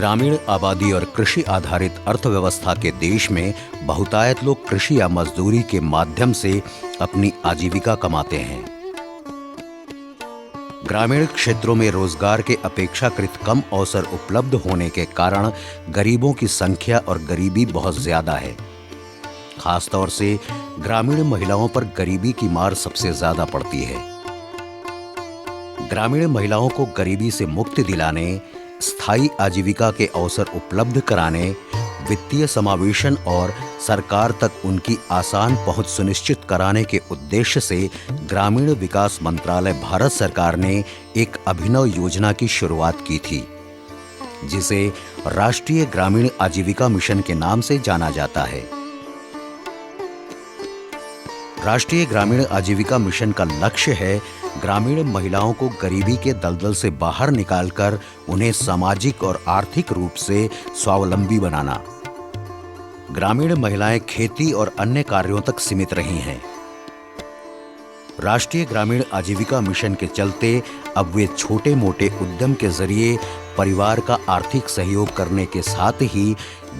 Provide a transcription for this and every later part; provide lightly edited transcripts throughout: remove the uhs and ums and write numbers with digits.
ग्रामीण आबादी और कृषि आधारित अर्थव्यवस्था के देश में बहुतायत लोग कृषि या मजदूरी के माध्यम से अपनी आजीविका कमाते हैं। ग्रामीण क्षेत्रों में रोजगार के अपेक्षाकृत कम अवसर उपलब्ध होने के कारण गरीबों की संख्या और गरीबी बहुत ज्यादा है। खासतौर से ग्रामीण महिलाओं पर गरीबी की मार सबसे ज्यादा पड़ती है। ग्रामीण महिलाओं को गरीबी से मुक्ति दिलाने, स्थायी आजीविका के अवसर उपलब्ध कराने, वित्तीय समावेशन और सरकार तक उनकी आसान पहुंच सुनिश्चित कराने के उद्देश्य से ग्रामीण विकास मंत्रालय भारत सरकार ने एक अभिनव योजना की शुरुआत की थी, जिसे राष्ट्रीय ग्रामीण आजीविका मिशन के नाम से जाना जाता है। राष्ट्रीय ग्रामीण आजीविका मिशन का लक्ष्य है ग्रामीण महिलाओं को गरीबी के दलदल से बाहर निकालकर उन्हें सामाजिक और आर्थिक रूप से स्वावलंबी बनाना। ग्रामीण महिलाएं खेती और अन्य कार्यों तक सीमित रही हैं। राष्ट्रीय ग्रामीण आजीविका मिशन के चलते अब वे छोटे मोटे उद्यम के जरिए परिवार का आर्थिक सहयोग करने के साथ ही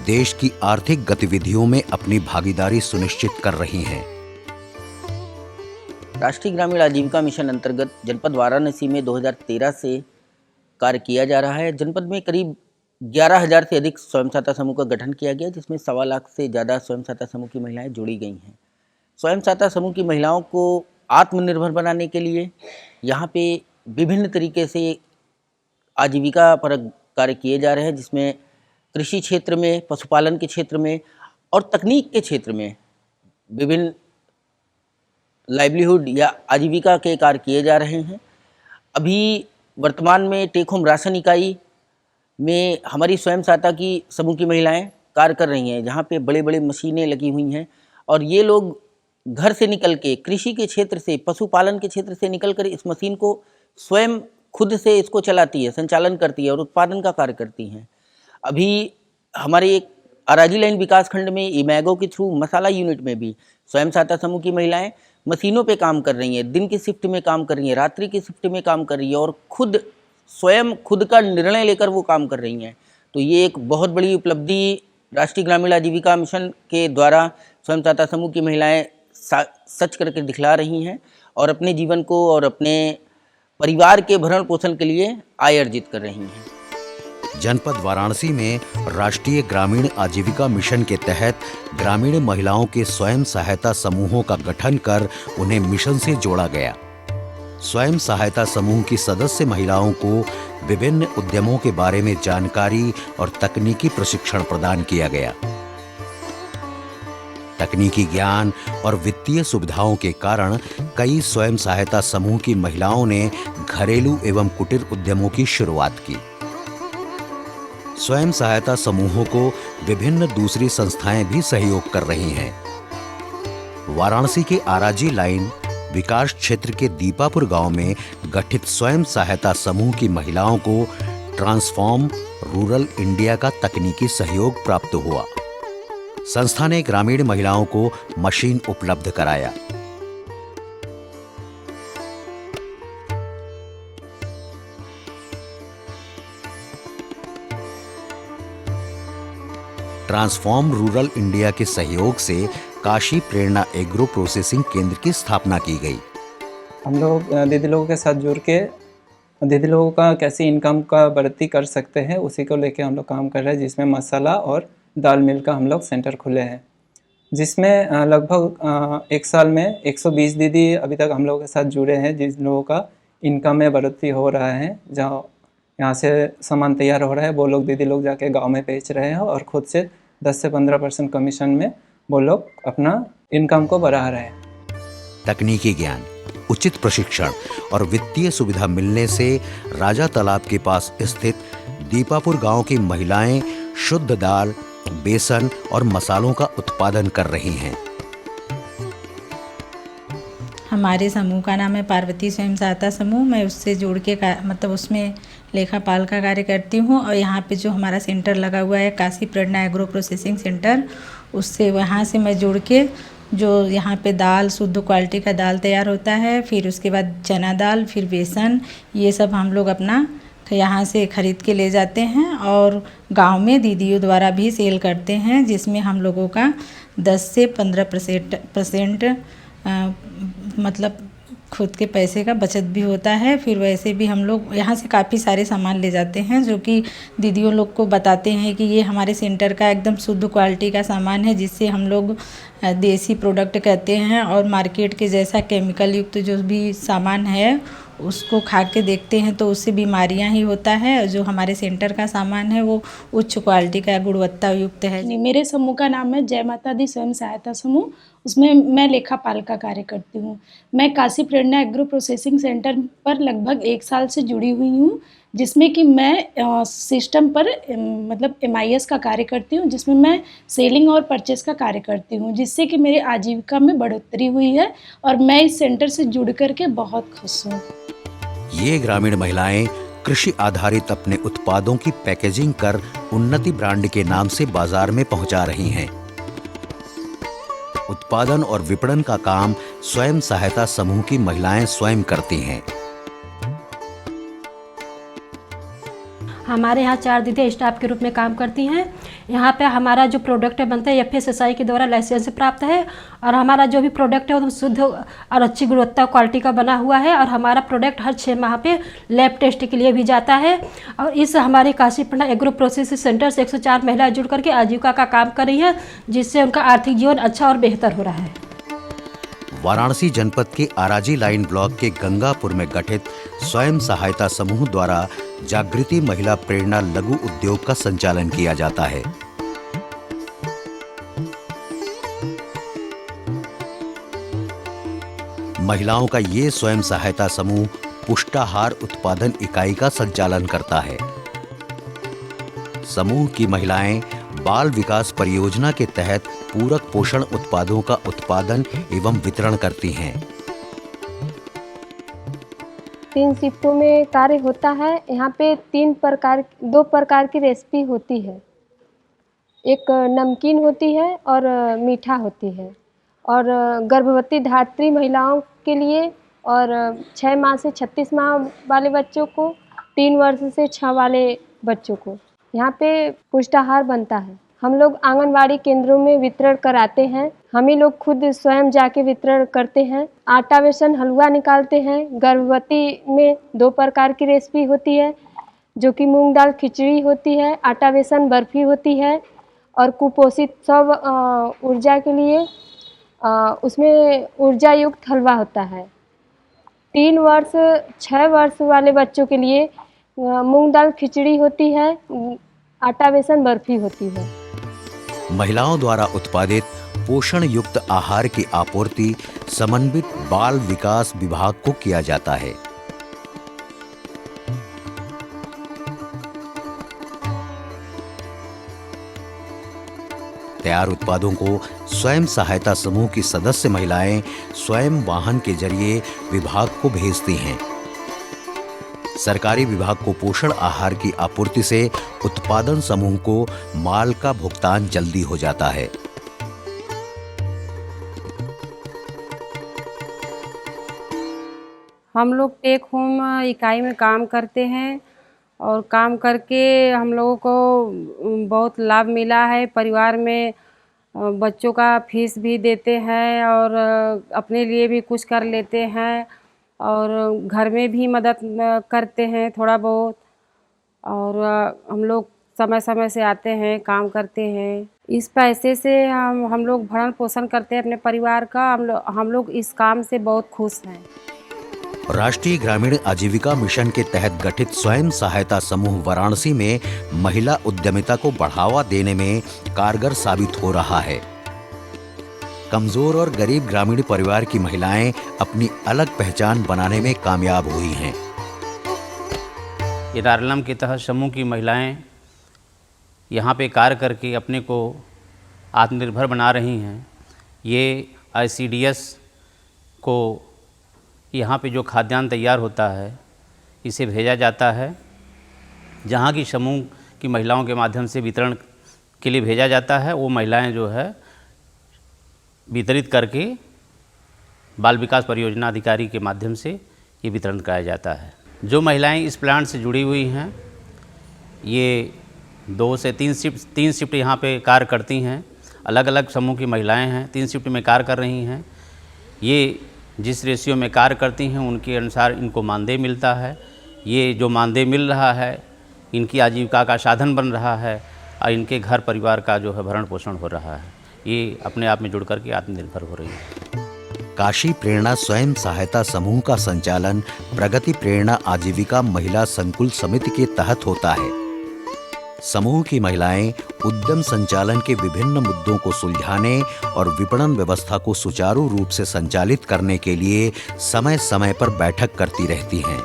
देश की आर्थिक गतिविधियों में अपनी भागीदारी सुनिश्चित कर रही हैं। राष्ट्रीय ग्रामीण आजीविका मिशन अंतर्गत जनपद वाराणसी में 2013 से कार्य किया जा रहा है। जनपद में करीब 11,000 से अधिक स्वयं सहायता समूह का गठन किया गया, जिसमें 1.25 लाख से ज़्यादा स्वयं सहायता समूह की महिलाएं जुड़ी गई हैं। स्वयं सहायता समूह की महिलाओं को आत्मनिर्भर बनाने के लिए यहाँ पे विभिन्न तरीके से आजीविका पर कार्य किए जा रहे हैं, जिसमें कृषि क्षेत्र में, पशुपालन के क्षेत्र में और तकनीक के क्षेत्र में विभिन्न लाइवलीहुड या आजीविका के कार्य किए जा रहे हैं। अभी वर्तमान में टेक होम राशन इकाई में हमारी स्वयं सहायता की समूह की महिलाएं कार्य कर रही हैं, जहां पे बड़े बड़े मशीनें लगी हुई हैं और ये लोग घर से निकल के कृषि के क्षेत्र से, पशुपालन के क्षेत्र से निकल कर इस मशीन को स्वयं खुद से इसको चलाती है, संचालन करती है और उत्पादन का कार्य करती हैं। अभी हमारे एक अराजी लाइन विकास खंड में इमैगो के थ्रू मसाला यूनिट में भी स्वयं सहायता समूह की महिलाएं मशीनों पे काम कर रही हैं, दिन की शिफ्ट में काम कर रही हैं, रात्रि की शिफ्ट में काम कर रही है और खुद का निर्णय लेकर वो काम कर रही हैं। तो ये एक बहुत बड़ी उपलब्धि राष्ट्रीय ग्रामीण आजीविका मिशन के द्वारा स्वयं सहायता समूह की महिलाएं सच करके दिखला रही हैं और अपने जीवन को और अपने परिवार के भरण पोषण के लिए आय अर्जित कर रही हैं। जनपद वाराणसी में राष्ट्रीय ग्रामीण आजीविका मिशन के तहत ग्रामीण महिलाओं के स्वयं सहायता समूहों का गठन कर उन्हें मिशन से जोड़ा गया। स्वयं सहायता समूह की सदस्य महिलाओं को विभिन्न उद्यमों के बारे में जानकारी और तकनीकी प्रशिक्षण प्रदान किया गया। तकनीकी ज्ञान और वित्तीय सुविधाओं के कारण कई स्वयं सहायता समूह की महिलाओं ने घरेलू एवं कुटीर उद्यमों की शुरुआत की। स्वयं सहायता समूहों को विभिन्न दूसरी संस्थाएं भी सहयोग कर रही हैं। वाराणसी के आराजी लाइन विकास क्षेत्र के दीपापुर गांव में गठित स्वयं सहायता समूह की महिलाओं को ट्रांसफॉर्म रूरल इंडिया का तकनीकी सहयोग प्राप्त हुआ। संस्था ने ग्रामीण महिलाओं को मशीन उपलब्ध कराया। ट्रांसफॉर्म रूरल इंडिया के सहयोग से काशी प्रेरणा एग्रो प्रोसेसिंग केंद्र की स्थापना की गई। हम लोग दीदी लोगों के साथ जुड़ के दीदी लोगों का कैसे इनकम का बढ़ती कर सकते हैं उसी को लेके हम लोग काम कर रहे हैं, जिसमें मसाला और दाल मिल का हम लोग सेंटर खुले हैं, जिसमें लगभग 1 साल में 120 दीदी अभी तक हम लोगों के साथ जुड़े हैं, जिन लोगों का इनकम में बढ़ोतरी हो रहा है। जहाँ यहाँ से सामान तैयार हो रहा है वो लोग दीदी लोग जाके गांव में बेच रहे हैं और खुद से 10 से 15% कमीशन में वो लोग अपना इनकम को बढ़ा रहे हैं। तकनीकी ज्ञान, उचित प्रशिक्षण और वित्तीय सुविधा मिलने से राजा तालाब के पास स्थित दीपापुर गांव की महिलाएं शुद्ध दाल, बेसन और मसालों का उत्पादन कर रही हैं। हमारे समूह का नाम है पार्वती स्वयं सहायता समूह। मैं उससे जुड़ के मतलब उसमें लेखापाल का कार्य करती हूँ और यहाँ पे जो हमारा सेंटर लगा हुआ है काशी प्रेरणा एग्रो प्रोसेसिंग सेंटर, उससे वहाँ से मैं जुड़ के जो यहाँ पे दाल, शुद्ध क्वालिटी का दाल तैयार होता है, फिर उसके बाद चना दाल, फिर बेसन, ये सब हम लोग अपना यहाँ से ख़रीद के ले जाते हैं और गांव में दीदियों द्वारा भी सेल करते हैं, जिसमें हम लोगों का 10 से 15% मतलब खुद के पैसे का बचत भी होता है। फिर वैसे भी हम लोग यहाँ से काफ़ी सारे सामान ले जाते हैं, जो कि दीदियों लोग को बताते हैं कि ये हमारे सेंटर का एकदम शुद्ध क्वालिटी का सामान है, जिससे हम लोग देसी प्रोडक्ट कहते हैं। और मार्केट के जैसा केमिकल युक्त जो भी सामान है उसको खा के देखते हैं तो उससे बीमारियां ही होता है। जो हमारे सेंटर का सामान है वो उच्च क्वालिटी का गुणवत्ता युक्त है। मेरे समूह का नाम है जय माता दी स्वयं सहायता समूह। उसमें मैं लेखापाल का कार्य करती हूँ। मैं काशी प्रेरणा एग्रो प्रोसेसिंग सेंटर पर लगभग 1 साल से जुड़ी हुई हूँ, जिसमें कि मैं सिस्टम पर मतलब MIS का कार्य करती हूँ, जिसमें मैं सेलिंग और परचेस का कार्य करती हूँ, जिससे कि मेरी आजीविका में बढ़ोतरी हुई है और मैं इस सेंटर से जुड़ करके बहुत खुश हूँ। ये ग्रामीण महिलाएं कृषि आधारित अपने उत्पादों की पैकेजिंग कर उन्नति ब्रांड के नाम से बाजार में पहुंचा रही हैं। उत्पादन और विपणन का काम स्वयं सहायता समूह की महिलाएं स्वयं करती हैं। हमारे यहाँ 4 दीदी स्टाफ के रूप में काम करती हैं। यहाँ पे हमारा जो प्रोडक्ट बनता है FSSAI के द्वारा लाइसेंस प्राप्त है और हमारा जो भी प्रोडक्ट है वो शुद्ध और अच्छी गुणवत्ता क्वालिटी का बना हुआ है और हमारा प्रोडक्ट हर 6 माह पे लैब टेस्ट के लिए भी जाता है। और इस हमारे काशी प्रेरणा एग्रो प्रोसेसिंग सेंटर से 104 महिलाएं जुड़ करके आजीविका का काम कर रही है, जिससे उनका आर्थिक जीवन अच्छा और बेहतर हो रहा है। वाराणसी जनपद के आराजी लाइन ब्लॉक के गंगापुर में गठित स्वयं सहायता समूह द्वारा जागृति महिला प्रेरणा लघु उद्योग का संचालन किया जाता है। महिलाओं का ये स्वयं सहायता समूह पुष्टाहार उत्पादन इकाई का संचालन करता है। समूह की महिलाएं बाल विकास परियोजना के तहत पूरक पोषण उत्पादों का उत्पादन एवं वितरण करती हैं। 3 शिफ्टों में कार्य होता है। यहाँ पे 2 प्रकार की रेसिपी होती है। एक नमकीन होती है और मीठा होती है, और गर्भवती धात्री महिलाओं के लिए और 6 माह से 36 माह वाले बच्चों को, 3 वर्ष से 6 वाले बच्चों को यहाँ पे पुष्टाहार बनता है। हम लोग आंगनवाड़ी केंद्रों में वितरण कराते हैं। हम ही लोग खुद स्वयं जाके वितरण करते हैं। आटा बेसन हलवा निकालते हैं। गर्भवती में 2 प्रकार की रेसिपी होती है, जो कि मूंग दाल खिचड़ी होती है, आटा बेसन बर्फी होती है, और कुपोषित सब ऊर्जा के लिए उसमें ऊर्जा युक्त हलवा होता है। 3 वर्ष 6 वर्ष वाले बच्चों के लिए मूंग दाल खिचड़ी होती है, आटा बेसन बर्फी होती है। महिलाओं द्वारा उत्पादित पोषण युक्त आहार की आपूर्ति समन्वित बाल विकास विभाग को किया जाता है। तैयार उत्पादों को स्वयं सहायता समूह की सदस्य महिलाएं स्वयं वाहन के जरिए विभाग को भेजती हैं। सरकारी विभाग को पोषण आहार की आपूर्ति से उत्पादन समूह को माल का भुगतान जल्दी हो जाता है। हम लोग टेक होम इकाई में काम करते हैं और काम करके हम लोगों को बहुत लाभ मिला है। परिवार में बच्चों का फीस भी देते हैं और अपने लिए भी कुछ कर लेते हैं और घर में भी मदद करते हैं थोड़ा बहुत, और हम लोग समय समय से आते हैं, काम करते हैं। इस पैसे से हम लोग भरण पोषण करते हैं अपने परिवार का। हम लोग इस काम से बहुत खुश हैं। राष्ट्रीय ग्रामीण आजीविका मिशन के तहत गठित स्वयं सहायता समूह वाराणसी में महिला उद्यमिता को बढ़ावा देने में कारगर साबित हो रहा है। कमजोर और गरीब ग्रामीण परिवार की महिलाएं अपनी अलग पहचान बनाने में कामयाब हुई हैं। इदारलम के तहत समूह की महिलाएं यहाँ पे कार्य करके अपने को आत्मनिर्भर बना रही हैं। ये ICDS को यहाँ पे जो खाद्यान्न तैयार होता है इसे भेजा जाता है, जहाँ की समूह की महिलाओं के माध्यम से वितरण के लिए भेजा जाता है। वो महिलाएं जो है वितरित करके बाल विकास परियोजना अधिकारी के माध्यम से ये वितरण कराया जाता है। जो महिलाएं इस प्लांट से जुड़ी हुई हैं ये 2 से 3 शिफ्ट यहाँ पे कार्य करती हैं। अलग अलग समूह की महिलाएं हैं, 3 शिफ्ट में कार्य कर रही हैं। ये जिस रेशियो में कार्य करती हैं उनके अनुसार इनको मानदेय मिलता है। ये जो मानदेय मिल रहा है इनकी आजीविका का साधन बन रहा है और इनके घर परिवार का जो है भरण पोषण हो रहा है। ये अपने आप में जुड़ करके आत्मनिर्भर हो रही है। काशी प्रेरणा स्वयं सहायता समूह का संचालन प्रगति प्रेरणा आजीविका महिला संकुल समिति के तहत होता है। समूह की महिलाएं उद्यम संचालन के विभिन्न मुद्दों को सुलझाने और विपणन व्यवस्था को सुचारू रूप से संचालित करने के लिए समय समय पर बैठक करती रहती हैं।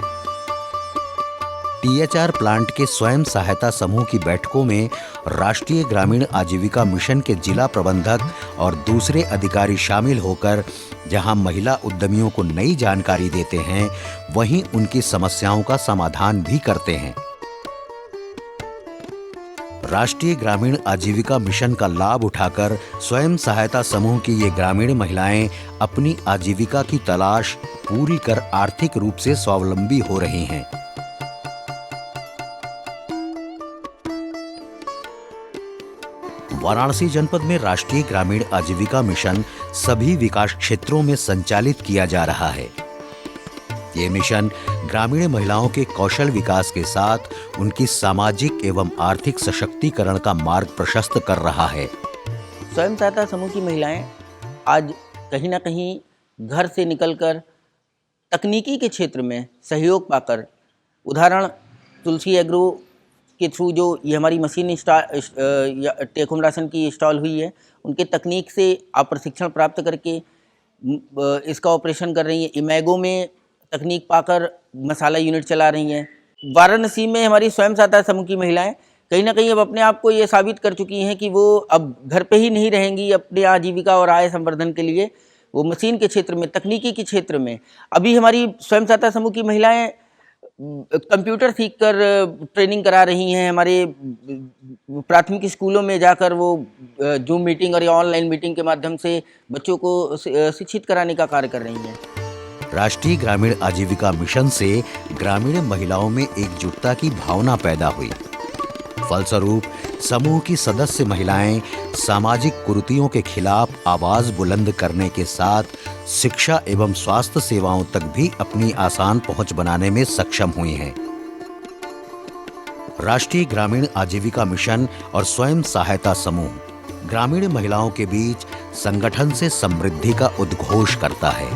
THR प्लांट के स्वयं सहायता समूह की बैठकों में राष्ट्रीय ग्रामीण आजीविका मिशन के जिला प्रबंधक और दूसरे अधिकारी शामिल होकर जहां महिला उद्यमियों को नई जानकारी देते हैं, वहीं उनकी समस्याओं का समाधान भी करते हैं। राष्ट्रीय ग्रामीण आजीविका मिशन का लाभ उठाकर स्वयं सहायता समूह की ये ग्रामीण महिलाएं अपनी आजीविका की तलाश पूरी कर आर्थिक रूप से स्वावलंबी हो रही हैं। वाराणसी जनपद में राष्ट्रीय ग्रामीण आजीविका मिशन सभी विकास क्षेत्रों में संचालित किया जा रहा है। ये मिशन ग्रामीण महिलाओं के कौशल विकास के साथ उनकी सामाजिक एवं आर्थिक सशक्तिकरण का मार्ग प्रशस्त कर रहा है। स्वयं सहायता समूह की महिलाएं आज कहीं ना कहीं घर से निकलकर तकनीकी के क्षेत्र में सहयोग पाकर, उदाहरण तुलसी एग्रो के थ्रू जो ये हमारी मशीन टेक होम राशन की इंस्टॉल हुई है, उनके तकनीक से आप प्रशिक्षण प्राप्त करके इसका ऑपरेशन कर रही हैं। इमैगो में तकनीक पाकर मसाला यूनिट चला रही हैं। वाराणसी में हमारी स्वयं सहायता समूह की महिलाएं कहीं ना कहीं अब अपने आप को ये साबित कर चुकी हैं कि वो अब घर पे ही नहीं रहेंगी। अपने आजीविका और आय संवर्धन के लिए वो मशीन के क्षेत्र में, तकनीकी के क्षेत्र में, अभी हमारी स्वयं सहायता समूह की महिलाएं कंप्यूटर सीख कर ट्रेनिंग करा रही हैं। हमारे प्राथमिक स्कूलों में जाकर वो जूम मीटिंग और ऑनलाइन मीटिंग के माध्यम से बच्चों को शिक्षित कराने का कार्य कर रही हैं। राष्ट्रीय ग्रामीण आजीविका मिशन से ग्रामीण महिलाओं में एकजुटता की भावना पैदा हुई। फलस्वरूप समूह की सदस्य महिलाएं सामाजिक कुरीतियों के खिलाफ आवाज बुलंद करने के साथ शिक्षा एवं स्वास्थ्य सेवाओं तक भी अपनी आसान पहुंच बनाने में सक्षम हुई हैं। राष्ट्रीय ग्रामीण आजीविका मिशन और स्वयं सहायता समूह ग्रामीण महिलाओं के बीच संगठन से समृद्धि का उद्घोष करता है।